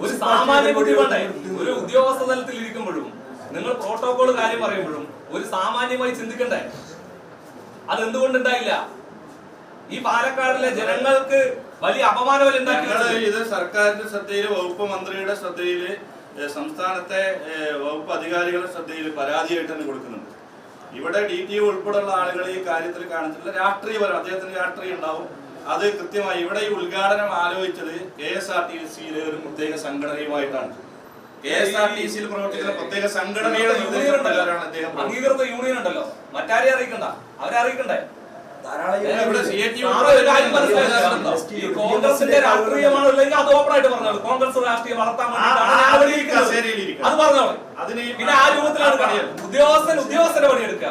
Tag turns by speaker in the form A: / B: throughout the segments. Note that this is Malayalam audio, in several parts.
A: ഒരു സാമാന്യ ബുദ്ധി വേണ്ടേ? ഒരു ഉദ്യോഗസ്ഥ തലത്തിൽ ഇരിക്കുമ്പോഴും നിങ്ങൾ പ്രോട്ടോകോൾ കാര്യം പറയുമ്പോഴും ഒരു സാമാന്യമായി ചിന്തിക്കണ്ടേ? അതെന്തുകൊണ്ടുണ്ടായില്ല? ഈ പാലക്കാടിലെ ജനങ്ങൾക്ക് വലിയ അപമാനം ഉണ്ടാക്കി.
B: ഇത് സർക്കാരിന്റെ ശ്രദ്ധയില്, വകുപ്പ് മന്ത്രിയുടെ ശ്രദ്ധയില്, സംസ്ഥാനത്തെ വകുപ്പ് അധികാരികളുടെ ശ്രദ്ധയിൽ പരാതിയായിട്ട് തന്നെ കൊടുക്കുന്നുണ്ട്. ഇവിടെ DTO ഉൾപ്പെടെയുള്ള ആളുകൾ ഈ കാര്യത്തിൽ കാണിച്ചിട്ടുള്ള രാഷ്ട്രീയപരം, അദ്ദേഹത്തിന് രാഷ്ട്രീയം ഉണ്ടാവും. അത് കൃത്യമായി ഇവിടെ ഈ ഉദ്ഘാടനം ആലോചിച്ചത് KSRTCയിലെ ഒരു പ്രത്യേക സംഘടനയുമായിട്ടാണ്. KSRTCയിൽ പ്രവർത്തിക്കുന്ന പ്രത്യേക സംഘടനയുടെ നിർദ്ദേശപ്രകാരമാണ് അദ്ദേഹം.
A: അംഗീകൃത യൂണിയൻ ഉണ്ടല്ലോ, മറ്റാരെയും അറിയിക്കണ്ട, അവരെ അറിയിക്കണ്ടേ? കോൺഗ്രസിന്റെ രാഷ്ട്രീയമാണോ ഇല്ലെങ്കിൽ അത് ഓപ്പൺ ആയിട്ട് പറഞ്ഞോളൂ. കോൺഗ്രസ് രാഷ്ട്രീയം വളർത്താൻ അത് പറഞ്ഞോളൂ. പിന്നെ ആ രൂപത്തിലാണ് ഉദ്യോഗസ്ഥന്റെ പണിയെടുക്കുക.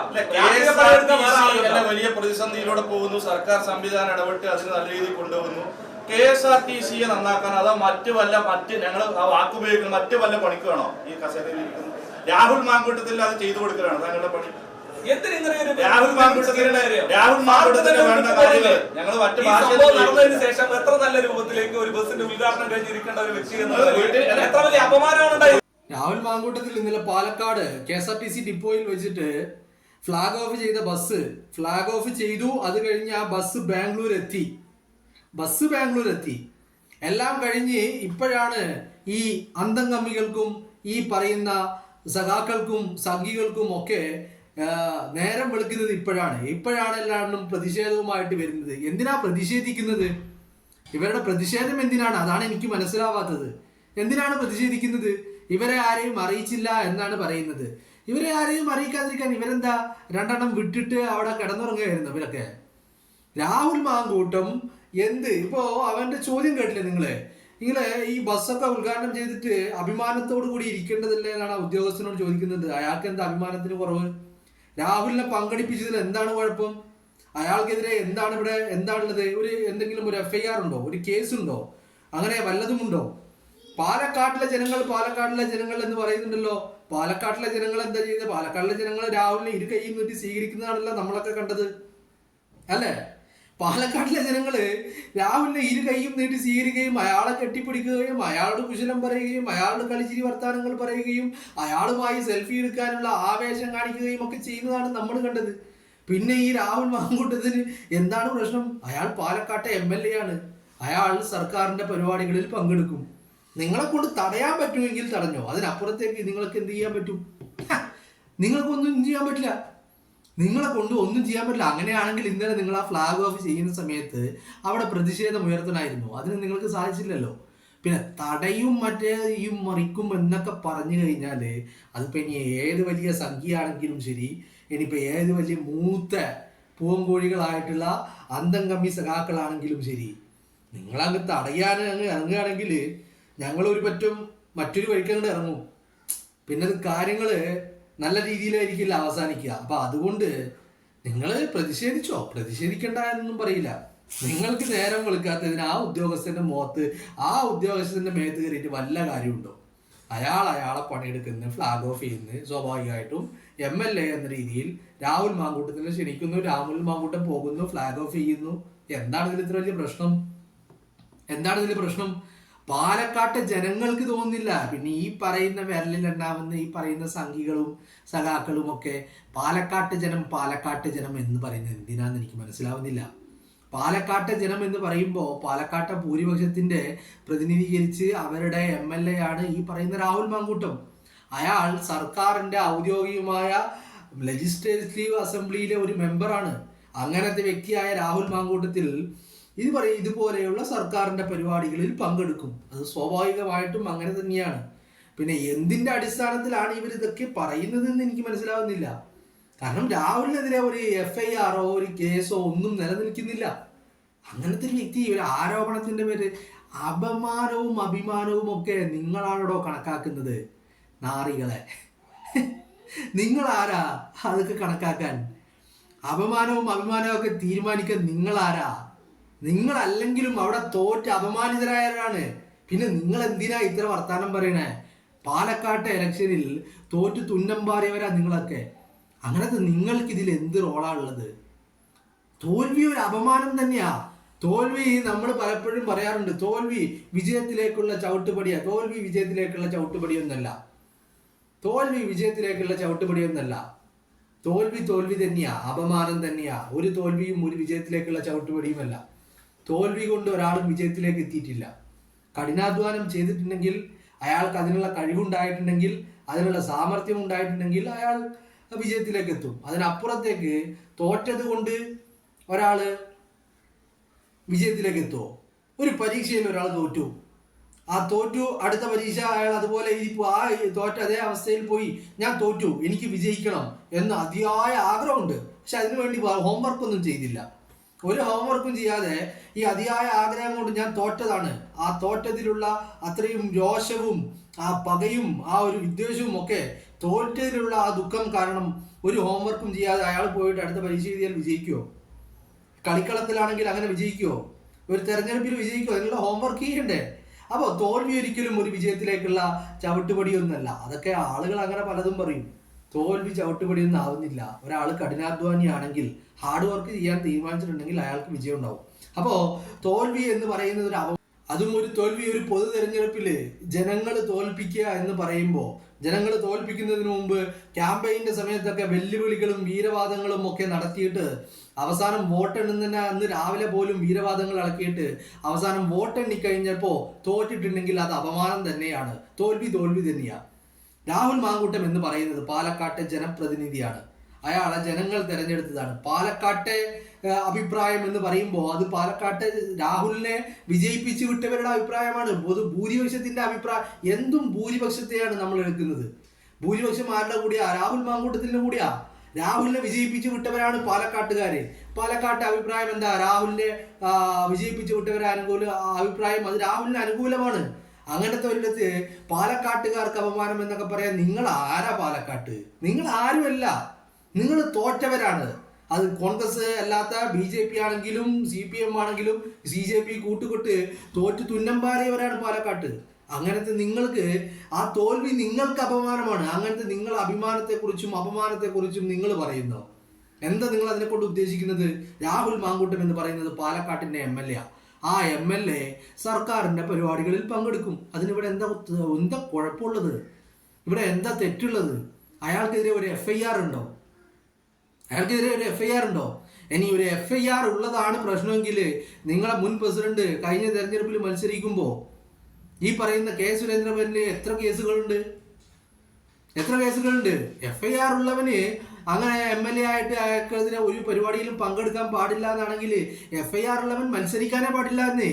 B: വലിയ പ്രതിസന്ധിയിലൂടെ പോകുന്നു. സർക്കാർ സംവിധാനം ഇടപെട്ട് അതിന് നല്ല രീതിയിൽ കൊണ്ടുപോകുന്നു. KSRTCയെ നന്നാക്കാൻ അതോ മറ്റു ഞങ്ങൾ ആ വാക്കുപയോഗിക്കുന്ന മറ്റു വല്ല പണിക്കാണോ ഈ കസേരയിൽ ഇരിക്കുന്നത്? രാഹുൽ മാങ്കൂട്ടത്തിൽ അത് ചെയ്തു കൊടുക്കലാണ് താങ്കളുടെ പണി.
A: നടന്നതിന് ശേഷം എത്ര നല്ല രൂപത്തിലേക്ക് ഒരു ബസിന്റെ ഉദ്ഘാടനം കഴിഞ്ഞിരിക്കേണ്ട ഒരു വ്യക്തി എത്ര വലിയ അപമാനമാണ് ഉണ്ടായത്.
C: രാഹുൽ മാങ്കൂട്ടത്തിൽ ഇന്നലെ പാലക്കാട് KSRTC ഡിപ്പോയിൽ വെച്ചിട്ട് ഫ്ലാഗ് ഓഫ് ചെയ്ത ബസ് ഫ്ലാഗ് ഓഫ് ചെയ്തു. അത് കഴിഞ്ഞ് ആ ബസ് ബാംഗ്ലൂർ എത്തി. എല്ലാം കഴിഞ്ഞ് ഇപ്പോഴാണ് ഈ അന്തംഗമ്മികൾക്കും ഈ പറയുന്ന സഖാക്കൾക്കും സംഘികൾക്കും ഒക്കെ നേരം വെളുക്കുന്നത്. ഇപ്പോഴാണ് എല്ലാവരും പ്രതിഷേധവുമായിട്ട് വരുന്നത്. എന്തിനാ പ്രതിഷേധിക്കുന്നത്? ഇവരുടെ പ്രതിഷേധം എന്തിനാണ്? അതാണ് എനിക്ക് മനസ്സിലാവാത്തത്. എന്തിനാണ് പ്രതിഷേധിക്കുന്നത്? ഇവരെ ആരെയും അറിയിച്ചില്ല എന്നാണ് പറയുന്നത്. ഇവരെ ആരെയും അറിയിക്കാതിരിക്കാൻ ഇവരെന്താ രണ്ടെണ്ണം വിട്ടിട്ട് അവിടെ കിടന്നുറങ്ങുകയായിരുന്നു ഇവരൊക്കെ. രാഹുൽ മാങ്കൂട്ടം ഇപ്പോ അവന്റെ ചോദ്യം കേട്ടില്ലേ നിങ്ങള് ഈ ബസ്സൊക്കെ ഉദ്ഘാടനം ചെയ്തിട്ട് അഭിമാനത്തോടു കൂടി ഇരിക്കേണ്ടതല്ലേ എന്നാണ് ഉദ്യോഗസ്ഥനോട് ചോദിക്കുന്നത്. അയാൾക്ക് എന്താ അഭിമാനത്തിന് കുറവ്? രാഹുലിനെ പങ്കെടുപ്പിച്ചതിൽ എന്താണ് കുഴപ്പം? അയാൾക്കെതിരെ എന്താണുള്ളത്? എന്തെങ്കിലും ഒരു FIR ഉണ്ടോ? ഒരു കേസുണ്ടോ? അങ്ങനെ വല്ലതുമുണ്ടോ? പാലക്കാട്ടിലെ ജനങ്ങൾ എന്ന് പറയുന്നുണ്ടല്ലോ. പാലക്കാട്ടിലെ ജനങ്ങൾ എന്താ ചെയ്തത്? പാലക്കാട്ടിലെ ജനങ്ങൾ രാഹുലിനെ ഇരു കൈയും നീട്ടി സ്വീകരിക്കുന്നതാണല്ലോ നമ്മളൊക്കെ കണ്ടത്, അല്ലേ? പാലക്കാട്ടിലെ ജനങ്ങള് രാഹുലിനെ ഇരു കൈയും നീട്ടി സ്വീകരിക്കുകയും അയാളെ കെട്ടിപ്പിടിക്കുകയും അയാളോട് കുശലം പറയുകയും അയാളോട് കളിച്ചിരി വർത്താനങ്ങൾ പറയുകയും അയാളുമായി സെൽഫി എടുക്കാനുള്ള ആവേശം കാണിക്കുകയും ഒക്കെ ചെയ്യുന്നതാണ് നമ്മൾ കണ്ടത്. പിന്നെ ഈ രാഹുൽ മാങ്കൂട്ടത്തിന് എന്താണ് പ്രശ്നം? അയാൾ പാലക്കാട്ടെ MLA ആണ്. അയാൾ സർക്കാരിന്റെ പരിപാടികളിൽ പങ്കെടുക്കും. നിങ്ങളെ കൊണ്ട് തടയാൻ പറ്റുമെങ്കിൽ തടഞ്ഞോ. അതിനപ്പുറത്തേക്ക് നിങ്ങൾക്ക് എന്ത് ചെയ്യാൻ പറ്റും? നിങ്ങൾക്കൊന്നും ചെയ്യാൻ പറ്റില്ല. നിങ്ങളെ കൊണ്ട് ഒന്നും ചെയ്യാൻ പറ്റില്ല. അങ്ങനെയാണെങ്കിൽ ഇന്നലെ നിങ്ങൾ ആ ഫ്ലാഗ് ഓഫ് ചെയ്യുന്ന സമയത്ത് അവിടെ പ്രതിഷേധം ഉയർത്തണമായിരുന്നു. അതിന് നിങ്ങൾക്ക് സാധിച്ചില്ലല്ലോ. പിന്നെ തടയും മറ്റേയും മറിക്കും എന്നൊക്കെ പറഞ്ഞു കഴിഞ്ഞാൽ അതിപ്പോൾ ഇനി ഏത് വലിയ സംഖ്യയാണെങ്കിലും ശരി, ഇനിയിപ്പോൾ ഏത് വലിയ മൂത്ത പൂവൻകോഴികളായിട്ടുള്ള അന്തംഗമ്മി സഖാക്കളാണെങ്കിലും ശരി, നിങ്ങളങ്ങ് തടയാൻ ഇറങ്ങുകയാണെങ്കിൽ ഞങ്ങളൊരു മറ്റൊരു വഴിക്കങ്ങോട്ട് ഇറങ്ങും. പിന്നെ അത് കാര്യങ്ങൾ നല്ല രീതിയിലായിരിക്കില്ല അവസാനിക്കുക. അപ്പൊ അതുകൊണ്ട് നിങ്ങൾ പ്രതിഷേധിച്ചോ, പ്രതിഷേധിക്കണ്ട എന്നൊന്നും പറയില്ല. നിങ്ങൾക്ക് നേരം വെളുക്കാത്തതിന് ആ ഉദ്യോഗസ്ഥന്റെ മേത്ത് കയറിയിട്ട് വല്ല കാര്യമുണ്ടോ? അയാളെ പണിയെടുക്കുന്നു, ഫ്ലാഗ് ഓഫ് ചെയ്യുന്നു. സ്വാഭാവികമായിട്ടും MLA എന്ന രീതിയിൽ രാഹുൽ മാങ്കൂട്ടത്തിനെ ക്ഷണിക്കുന്നു. രാഹുൽ മാങ്കൂട്ടം പോകുന്നു, ഫ്ലാഗ് ഓഫ് ചെയ്യുന്നു. എന്താണ് ഇതിൽ ഇത്ര വലിയ പ്രശ്നം? പാലക്കാട്ടെ ജനങ്ങൾക്ക് തോന്നുന്നില്ല. പിന്നെ ഈ പറയുന്ന വിരലിലുണ്ടാവുന്ന ഈ പറയുന്ന സംഘികളും സഖാക്കളും ഒക്കെ പാലക്കാട്ടെ ജനം എന്ന് പറയുന്നത് എന്തിനാന്ന് എനിക്ക് മനസ്സിലാവുന്നില്ല. പാലക്കാട്ടെ ജനം എന്ന് പറയുമ്പോൾ പാലക്കാട്ടെ ഭൂരിപക്ഷത്തിന്റെ പ്രതിനിധീകരിച്ച് അവരുടെ MLA ആണ് ഈ പറയുന്ന രാഹുൽ മാങ്കൂട്ടം. അയാൾ സർക്കാരിന്റെ ഔദ്യോഗികമായ ലെജിസ്ലേറ്റീവ് അസംബ്ലിയിലെ ഒരു മെമ്പറാണ്. അങ്ങനത്തെ വ്യക്തിയായ രാഹുൽ മാങ്കൂട്ടത്തിൽ ഇതുപോലെയുള്ള സർക്കാരിന്റെ പരിപാടികളിൽ പങ്കെടുക്കും. അത് സ്വാഭാവികമായിട്ടും അങ്ങനെ തന്നെയാണ്. പിന്നെ എന്തിന്റെ അടിസ്ഥാനത്തിലാണ് ഇവർ ഇതൊക്കെ പറയുന്നത് എന്ന് എനിക്ക് മനസ്സിലാവുന്നില്ല. കാരണം രാഹുലിനെതിരെ ഒരു FIR ഒരു കേസോ ഒന്നും നിലനിൽക്കുന്നില്ല. അങ്ങനത്തെ ഒരു വ്യക്തി ഒരു ആരോപണത്തിന്റെ പേര് അപമാനവും അഭിമാനവും ഒക്കെ നിങ്ങളാണോ കണക്കാക്കുന്നത്? നാറികളെ, നിങ്ങളാരാ അതൊക്കെ കണക്കാക്കാൻ? അപമാനവും അഭിമാനവും ഒക്കെ തീരുമാനിക്കാൻ നിങ്ങളാരാ? നിങ്ങളല്ലെങ്കിലും അവിടെ തോറ്റ് അപമാനിതരായവരാണ്. പിന്നെ നിങ്ങൾ എന്തിനാ ഇത്ര വർത്താനം പറയണേ? പാലക്കാട്ടെ ഇലക്ഷനിൽ തോറ്റ് തുന്നം പാറിയവരാ നിങ്ങളൊക്കെ. അങ്ങനത്തെ നിങ്ങൾക്ക് ഇതിൽ എന്ത് റോളാ ഉള്ളത്? തോൽവി ഒരു അപമാനം തന്നെയാ. തോൽവി നമ്മൾ പലപ്പോഴും പറയാറുണ്ട്, തോൽവി വിജയത്തിലേക്കുള്ള ചവിട്ടുപടിയാ. തോൽവി വിജയത്തിലേക്കുള്ള ചവിട്ടുപടിയൊന്നല്ല. തോൽവി വിജയത്തിലേക്കുള്ള ചവിട്ടുപടിയൊന്നല്ല. തോൽവി തന്നെയാ, അപമാനം തന്നെയാ. ഒരു തോൽവിയും ഒരു വിജയത്തിലേക്കുള്ള ചവിട്ടുപടിയുമല്ല. തോൽവി കൊണ്ട് ഒരാളും വിജയത്തിലേക്ക് എത്തിയിട്ടില്ല. കഠിനാധ്വാനം ചെയ്തിട്ടുണ്ടെങ്കിൽ, അയാൾക്ക് അതിനുള്ള കഴിവുണ്ടായിട്ടുണ്ടെങ്കിൽ, അതിനുള്ള സാമർഥ്യം ഉണ്ടായിട്ടുണ്ടെങ്കിൽ അയാൾ വിജയത്തിലേക്ക് എത്തും. അതിനപ്പുറത്തേക്ക് തോറ്റത് കൊണ്ട് ഒരാള് വിജയത്തിലേക്ക് എത്തുമോ? ഒരു പരീക്ഷയിൽ ഒരാൾ തോറ്റു, അടുത്ത പരീക്ഷ അയാൾ അതുപോലെ ആ തോറ്റ അതേ അവസ്ഥയിൽ പോയി, ഞാൻ തോറ്റു, എനിക്ക് വിജയിക്കണം എന്ന് അതിയായ ആഗ്രഹമുണ്ട്. പക്ഷെ അതിനുവേണ്ടി ഹോംവർക്ക് ഒന്നും ചെയ്തില്ല. ഒരു ഹോംവർക്കും ചെയ്യാതെ ഈ അതിയായ ആഗ്രഹം കൊണ്ട് ഞാൻ തോറ്റതാണ്, ആ തോറ്റതിലുള്ള അത്രയും രോഷവും ആ പകയും ആ ഒരു വിദ്വേഷവും ഒക്കെ, തോറ്റതിലുള്ള ആ ദുഃഖം കാരണം ഒരു ഹോംവർക്കും ചെയ്യാതെ അയാൾ പോയിട്ട് അടുത്ത പരീക്ഷ എഴുതിയാൽ വിജയിക്കുമോ? കളിക്കളത്തിലാണെങ്കിൽ അങ്ങനെ വിജയിക്കുമോ? ഒരു തെരഞ്ഞെടുപ്പിൽ വിജയിക്കുമോ? അതിനുള്ള ഹോംവർക്ക് ചെയ്യണ്ടേ? അപ്പോൾ തോൽവി ഒരിക്കലും ഒരു വിജയത്തിലേക്കുള്ള ചവിട്ടുപടിയൊന്നല്ല. അതൊക്കെ ആളുകൾ അങ്ങനെ പലതും പറയും. തോൽവി ചവിട്ടുപടിയൊന്നും ആവുന്നില്ല. ഒരാൾ കഠിനാധ്വാനിയാണെങ്കിൽ, ഹാർഡ് വർക്ക് ചെയ്യാൻ തീരുമാനിച്ചിട്ടുണ്ടെങ്കിൽ അയാൾക്ക് വിജയം ഉണ്ടാവും. അപ്പോൾ തോൽവി എന്ന് പറയുന്നത് അതും ഒരു തോൽവി ഒരു പൊതു തെരഞ്ഞെടുപ്പിൽ ജനങ്ങൾ തോൽപ്പിക്കുക എന്ന് പറയുമ്പോൾ, ജനങ്ങൾ തോൽപ്പിക്കുന്നതിന് മുമ്പ് ക്യാമ്പയിൻ്റെ സമയത്തൊക്കെ വെല്ലുവിളികളും വീരവാദങ്ങളും ഒക്കെ നടത്തിയിട്ട് അവസാനം വോട്ടെണ്ണുന്നതിന് അന്ന് രാവിലെ പോലും വീരവാദങ്ങൾ ഇളക്കിയിട്ട് അവസാനം വോട്ടെണ്ണി കഴിഞ്ഞപ്പോൾ തോറ്റിട്ടുണ്ടെങ്കിൽ അത് അപമാനം തന്നെയാണ്. തോൽവി തന്നെയാണ്. രാഹുൽ മാങ്കൂട്ടം എന്ന് പറയുന്നത് പാലക്കാട്ടെ ജനപ്രതിനിധിയാണ്. അയാളെ ജനങ്ങൾ തെരഞ്ഞെടുത്തതാണ്. പാലക്കാട്ടെ അഭിപ്രായം എന്ന് പറയുമ്പോൾ അത് പാലക്കാട്ടെ രാഹുലിനെ വിജയിപ്പിച്ചു വിട്ടവരുടെ അഭിപ്രായമാണ്. ഭൂരിപക്ഷത്തിന്റെ അഭിപ്രായം. എന്തും ഭൂരിപക്ഷത്തെയാണ് നമ്മൾ എടുക്കുന്നത്. ഭൂരിപക്ഷം ആരുടെ കൂടിയാ? രാഹുൽ മാങ്കൂട്ടത്തിന്റെ കൂടിയാ. രാഹുലിനെ വിജയിപ്പിച്ചു വിട്ടവരാണ് പാലക്കാട്ടുകാര്. പാലക്കാട്ടെ അഭിപ്രായം എന്താ? രാഹുലിനെ വിജയിപ്പിച്ചു വിട്ടവരെ അഭിപ്രായം അത് രാഹുലിന് അനുകൂലമാണ്. അങ്ങനത്തെ ഒരിടത്ത് പാലക്കാട്ടുകാർക്ക് അപമാനം എന്നൊക്കെ പറയാൻ നിങ്ങൾ ആരാ? പാലക്കാട്ട് നിങ്ങൾ ആരുമല്ല, നിങ്ങൾ തോറ്റവരാണ്. അത് കോൺഗ്രസ് അല്ലാത്ത BJP ആണെങ്കിലും CPM ആണെങ്കിലും CJP കൂട്ടുകൊട്ട് തോറ്റ് തുന്നം പാറിയവരാണ് പാലക്കാട്ട്. അങ്ങനത്തെ നിങ്ങൾക്ക് ആ തോൽവി നിങ്ങൾക്ക് അപമാനമാണ്. അങ്ങനത്തെ നിങ്ങൾ അഭിമാനത്തെക്കുറിച്ചും അപമാനത്തെക്കുറിച്ചും നിങ്ങൾ പറയുന്നു. എന്താ നിങ്ങൾ അതിനെക്കൊണ്ട് ഉദ്ദേശിക്കുന്നത്? രാഹുൽ മാങ്കൂട്ടം എന്ന് പറയുന്നത് പാലക്കാട്ടിൻ്റെ MLA. ആ MLA സർക്കാരിൻ്റെ പരിപാടികളിൽ പങ്കെടുക്കും. അതിനിവിടെ എന്താ കുഴപ്പമുള്ളത്? ഇവിടെ എന്താ തെറ്റുള്ളത്? അയാൾക്കെതിരെ ഒരു FIR ഉണ്ടോ? ഇനി ഒരു FIR ഉള്ളതാണ് പ്രശ്നമെങ്കിൽ നിങ്ങളെ മുൻ പ്രസിഡന്റ് കഴിഞ്ഞ തെരഞ്ഞെടുപ്പിൽ മത്സരിക്കുമ്പോൾ ഈ പറയുന്ന K. സുരേന്ദ്രന് എത്ര കേസുകളുണ്ട്? FIR ഉള്ളവന് അങ്ങനെ MLA ആയിട്ട് അയാൾക്കെതിരെ ഒരു പരിപാടിയിലും പങ്കെടുക്കാൻ പാടില്ല എന്നാണെങ്കിൽ FIR ഉള്ളവൻ മത്സരിക്കാനേ പാടില്ല എന്നേ.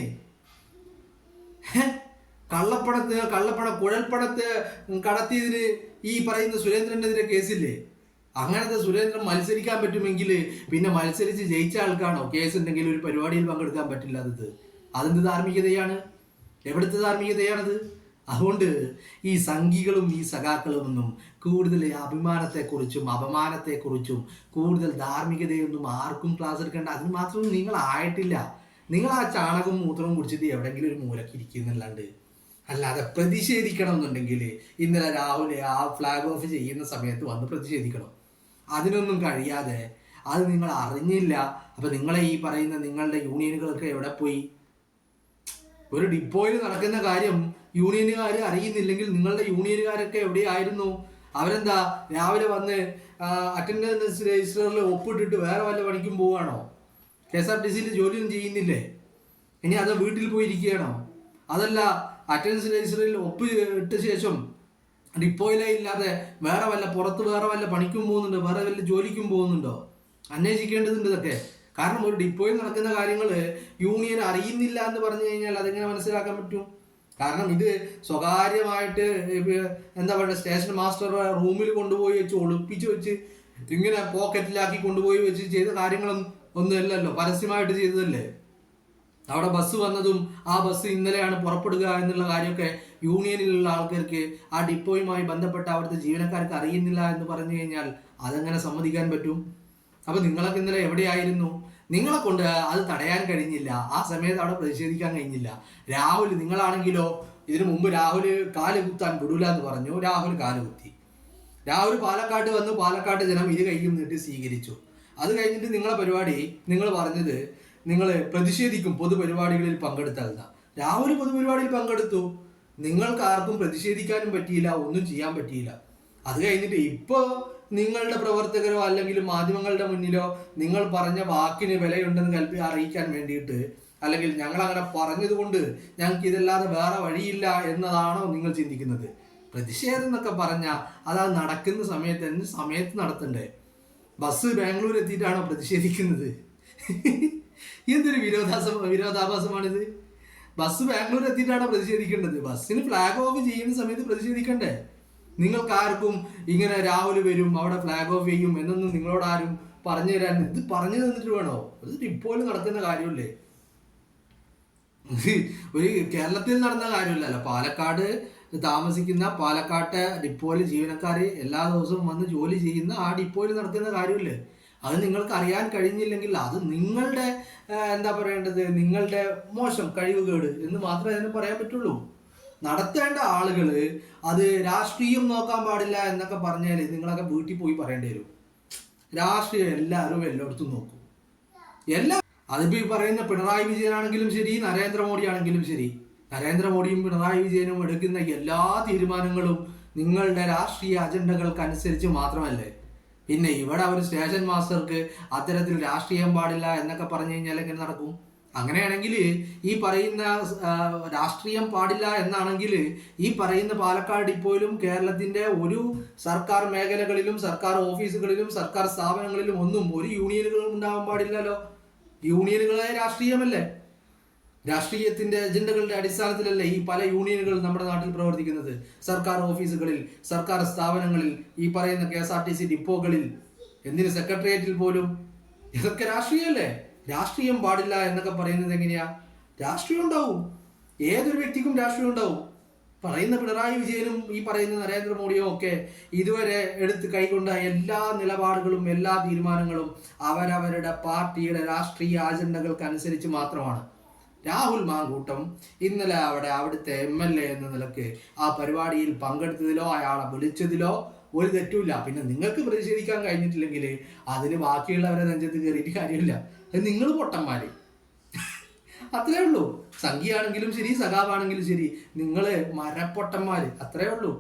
C: കുഴൽപ്പണത്ത് കടത്തിയതിന് ഈ പറയുന്ന സുരേന്ദ്രനെതിരെ കേസില്ലേ? അങ്ങനത്തെ സുരേന്ദ്രൻ മത്സരിക്കാൻ പറ്റുമെങ്കിൽ പിന്നെ മത്സരിച്ച് ജയിച്ച ആൾക്കാണോ കേസ് ഉണ്ടെങ്കിൽ ഒരു പരിപാടിയിൽ പങ്കെടുക്കാൻ പറ്റില്ലാത്തത്? അതെന്ത് ധാർമ്മികതയാണ്? എവിടുത്തെ ധാർമ്മികതയാണത്? അതുകൊണ്ട് ഈ സംഘികളും ഈ സഖാക്കളും ഒന്നും കൂടുതൽ അഭിമാനത്തെക്കുറിച്ചും അപമാനത്തെക്കുറിച്ചും കൂടുതൽ ധാർമ്മികതയൊന്നും ആർക്കും ക്ലാസ് എടുക്കേണ്ട. അതിന് മാത്രം നിങ്ങൾ ആയിട്ടില്ല. നിങ്ങൾ ആ ചാണകവും മൂത്രവും കുടിച്ചിട്ട് എവിടെയെങ്കിലും ഒരു മൂലക്ക് ഇരിക്കുന്നില്ലാണ്ട് അല്ലാതെ പ്രതിഷേധിക്കണം എന്നുണ്ടെങ്കിൽ ഇന്നലെ രാവിലെ ആ ഫ്ലാഗ് ഓഫ് ചെയ്യുന്ന സമയത്ത് വന്ന് പ്രതിഷേധിക്കണം. അതിനൊന്നും കഴിയാതെ അത് നിങ്ങൾ അറിഞ്ഞില്ല. അപ്പം നിങ്ങളെ ഈ പറയുന്ന നിങ്ങളുടെ യൂണിയനുകളൊക്കെ എവിടെ പോയി? ഒരു ഡിപ്പോയിൽ നടക്കുന്ന കാര്യം യൂണിയനുകാർ അറിയുന്നില്ലെങ്കിൽ നിങ്ങളുടെ യൂണിയനുകാരൊക്കെ എവിടെയായിരുന്നു? അവരെന്താ രാവിലെ വന്ന് അറ്റൻഡൻസ് രജിസ്റ്ററിൽ ഒപ്പിട്ടിട്ട് വേറെ വല്ല പണിക്കും പോവുകയാണോ? KSRTCയിൽ ജോലിയൊന്നും ചെയ്യുന്നില്ലേ? ഇനി അത് വീട്ടിൽ പോയിരിക്കുകയാണോ? അതല്ല അറ്റൻഡൻസ് രജിസ്റ്ററിൽ ഒപ്പ് ഇട്ട ശേഷം ഡിപ്പോയിലേ ഇല്ലാതെ പുറത്ത് വേറെ വല്ല പണിക്കും പോകുന്നുണ്ടോ? വേറെ വല്ല ജോലിക്കും പോകുന്നുണ്ടോ? അന്വേഷിക്കേണ്ടതുണ്ട് ഇതൊക്കെ. കാരണം ഒരു ഡിപ്പോയിൽ നടക്കുന്ന കാര്യങ്ങൾ യൂണിയൻ അറിയുന്നില്ല എന്ന് പറഞ്ഞു കഴിഞ്ഞാൽ അതെങ്ങനെ മനസ്സിലാക്കാൻ പറ്റും? കാരണം ഇത് സ്വകാര്യമായിട്ട് എന്താ പറയുക, സ്റ്റേഷൻ മാസ്റ്റർ റൂമിൽ കൊണ്ടുപോയി വെച്ച് ഒളിപ്പിച്ച് വെച്ച് ഇങ്ങനെ പോക്കറ്റിലാക്കി കൊണ്ടുപോയി വെച്ച് ചെയ്ത കാര്യങ്ങളൊന്നും അല്ലല്ലോ, പരസ്യമായിട്ട് ചെയ്തതല്ലേ. അവിടെ ബസ് വന്നതും ആ ബസ് ഇന്നലെയാണ് പുറപ്പെടുക എന്നുള്ള കാര്യമൊക്കെ യൂണിയനിലുള്ള ആൾക്കാർക്ക്, ആ ഡിപ്പോയുമായി ബന്ധപ്പെട്ട അവിടുത്തെ ജീവനക്കാർക്ക് അറിയുന്നില്ല എന്ന് പറഞ്ഞു കഴിഞ്ഞാൽ അതെങ്ങനെ സമ്മതിക്കാൻ പറ്റും? അപ്പോൾ നിങ്ങളൊക്കെ ഇന്നലെ എവിടെയായിരുന്നു? നിങ്ങളെ കൊണ്ട് അത് തടയാൻ കഴിഞ്ഞില്ല. ആ സമയത്ത് അവിടെ പ്രതിഷേധിക്കാൻ കഴിഞ്ഞില്ല. രാഹുൽ നിങ്ങളാണെങ്കിലോ ഇതിനു മുമ്പ് രാഹുൽ കാല് കുത്താൻ വിടൂല എന്ന് പറഞ്ഞു. രാഹുൽ കാല് കുത്തി. രാഹുൽ പാലക്കാട് വന്ന് പാലക്കാട് ജനം ഇരു കൈയും നീട്ടി സ്വീകരിച്ചു. അത് കഴിഞ്ഞിട്ട് നിങ്ങളെ പരിപാടി നിങ്ങൾ പറഞ്ഞത് നിങ്ങൾ പ്രതിഷേധിക്കും പൊതുപരിപാടികളിൽ പങ്കെടുത്താൽ? രാഹുൽ പൊതുപരിപാടിയിൽ പങ്കെടുത്തു, നിങ്ങൾക്ക് ആർക്കും പ്രതിഷേധിക്കാനും പറ്റിയില്ല, ഒന്നും ചെയ്യാൻ പറ്റിയില്ല. അത് കഴിഞ്ഞിട്ട് ഇപ്പോൾ നിങ്ങളുടെ പ്രവർത്തകരോ അല്ലെങ്കിൽ മാധ്യമങ്ങളുടെ മുന്നിലോ നിങ്ങൾ പറഞ്ഞ വാക്കിന് വിലയുണ്ടെന്ന് അറിയിക്കാൻ വേണ്ടിയിട്ട്, അല്ലെങ്കിൽ ഞങ്ങൾ അങ്ങനെ പറഞ്ഞത് കൊണ്ട് ഞങ്ങൾക്ക് ഇതല്ലാതെ വേറെ വഴിയില്ല എന്നതാണോ നിങ്ങൾ ചിന്തിക്കുന്നത്? പ്രതിഷേധം എന്നൊക്കെ പറഞ്ഞാൽ അത് നടക്കുന്ന സമയത്ത് എന്ത് സമയത്ത് നടത്തണ്ടേ? ബസ് ബാംഗ്ലൂർ എത്തിയിട്ടാണോ പ്രതിഷേധിക്കുന്നത്? എന്തൊരു വിരോധാഭാസമാണിത്. ബസ് ബാംഗ്ലൂർ എത്തിയിട്ടാണോ പ്രതിഷേധിക്കേണ്ടത്? ബസ്സിന് ഫ്ലാഗ് ഓഫ് ചെയ്യുന്ന സമയത്ത് പ്രതിഷേധിക്കണ്ടേ? നിങ്ങൾക്ക് ആർക്കും ഇങ്ങനെ രാഹുൽ വരും അവിടെ ഫ്ലാഗ് ഓഫ് ചെയ്യും എന്നൊന്നും നിങ്ങളോട് ആരും പറഞ്ഞു തരാൻ ഇത് പറഞ്ഞു തന്നിട്ട് വേണോ? അത് ഇപ്പോൾ നടക്കുന്ന കാര്യമല്ലേ? ഒരു കേരളത്തിൽ നടന്ന കാര്യമില്ലല്ലോ. പാലക്കാട് താമസിക്കുന്ന പാലക്കാട്ടെ ഡിപ്പോയിൽ ജീവനക്കാർ എല്ലാ ദിവസവും വന്ന് ജോലി ചെയ്യുന്ന ആ ഡിപ്പോയിൽ നടത്തുന്ന കാര്യമില്ലേ? അത് നിങ്ങൾക്ക് അറിയാൻ കഴിഞ്ഞില്ലെങ്കിൽ അത് നിങ്ങളുടെ എന്താ പറയേണ്ടത്, നിങ്ങളുടെ മോശം കഴിവുകേട് എന്ന് മാത്രമേ അതിന് പറയാൻ പറ്റുള്ളൂ. നടത്തേണ്ട ആളുകൾ അത് രാഷ്ട്രീയം നോക്കാൻ പാടില്ല എന്നൊക്കെ പറഞ്ഞാൽ നിങ്ങളൊക്കെ വീട്ടിൽ പോയി പറയേണ്ടി വരും. രാഷ്ട്രീയം എല്ലാവരും എല്ലായിടത്തും നോക്കും. അതിപ്പോൾ ഈ പറയുന്ന പിണറായി വിജയനാണെങ്കിലും ശരി, നരേന്ദ്രമോദി ആണെങ്കിലും ശരി, നരേന്ദ്രമോദിയും പിണറായി വിജയനും എടുക്കുന്ന എല്ലാ തീരുമാനങ്ങളും നിങ്ങളുടെ രാഷ്ട്രീയ അജണ്ടകൾക്കനുസരിച്ച് മാത്രമല്ലേ? പിന്നെ ഇവിടെ ഒരു സ്റ്റേഷൻ മാസ്റ്റർക്ക് അത്തരത്തിൽ രാഷ്ട്രീയം പാടില്ല എന്നൊക്കെ പറഞ്ഞു കഴിഞ്ഞാൽ എങ്ങനെ നടക്കും? അങ്ങനെയാണെങ്കിൽ ഈ പറയുന്ന രാഷ്ട്രീയം പാടില്ല എന്നാണെങ്കിൽ ഈ പറയുന്ന പാലക്കാട് ഡിപ്പോയിലും കേരളത്തിൻ്റെ ഒരു സർക്കാർ മേഖലകളിലും സർക്കാർ ഓഫീസുകളിലും സർക്കാർ സ്ഥാപനങ്ങളിലും ഒന്നും ഒരു യൂണിയനുകളും ഉണ്ടാവാൻ പാടില്ലല്ലോ. യൂണിയനുകളെ രാഷ്ട്രീയമല്ലേ? രാഷ്ട്രീയത്തിൻ്റെ അജണ്ടകളുടെ അടിസ്ഥാനത്തിലല്ലേ ഈ പല യൂണിയനുകൾ നമ്മുടെ നാട്ടിൽ പ്രവർത്തിക്കുന്നത്? സർക്കാർ ഓഫീസുകളിൽ, സർക്കാർ സ്ഥാപനങ്ങളിൽ, ഈ പറയുന്ന KSRTC ഡിപ്പോകളിൽ, എന്തിന് സെക്രട്ടേറിയറ്റിൽ പോലും. ഇതൊക്കെ രാഷ്ട്രീയമല്ലേ? രാഷ്ട്രീയം പാടില്ല എന്നൊക്കെ പറയുന്നത് എങ്ങനെയാ? രാഷ്ട്രീയം ഉണ്ടാവും, ഏതൊരു വ്യക്തിക്കും രാഷ്ട്രീയം ഉണ്ടാവും. പറയുന്ന പിണറായി വിജയനും ഈ പറയുന്ന നരേന്ദ്രമോദിയും ഒക്കെ ഇതുവരെ എടുത്ത് കൈക്കൊണ്ട എല്ലാ നിലപാടുകളും എല്ലാ തീരുമാനങ്ങളും അവരവരുടെ പാർട്ടിയുടെ രാഷ്ട്രീയ അജണ്ടകൾക്ക് അനുസരിച്ച് മാത്രമാണ്. രാഹുൽ മാങ്കൂട്ടം ഇന്നലെ അവിടുത്തെ MLA എന്ന നിലക്ക് ആ പരിപാടിയിൽ പങ്കെടുത്തതിലോ അയാളെ വിളിച്ചതിലോ ഒരു തെറ്റുമില്ല. പിന്നെ നിങ്ങൾക്ക് പ്രതിഷേധിക്കാൻ കഴിഞ്ഞിട്ടില്ലെങ്കിൽ അതിന് ബാക്കിയുള്ളവരെ നെഞ്ചത്ത് കയറിയിട്ട് കാര്യമില്ല. അത് നിങ്ങൾ പൊട്ടന്മാര്, അത്രേ ഉള്ളൂ. സംഘിയാണെങ്കിലും ശരി, സഖാവാണെങ്കിലും ശരി, നിങ്ങൾ മരപ്പൊട്ടന്മാര്, അത്രേ ഉള്ളൂ.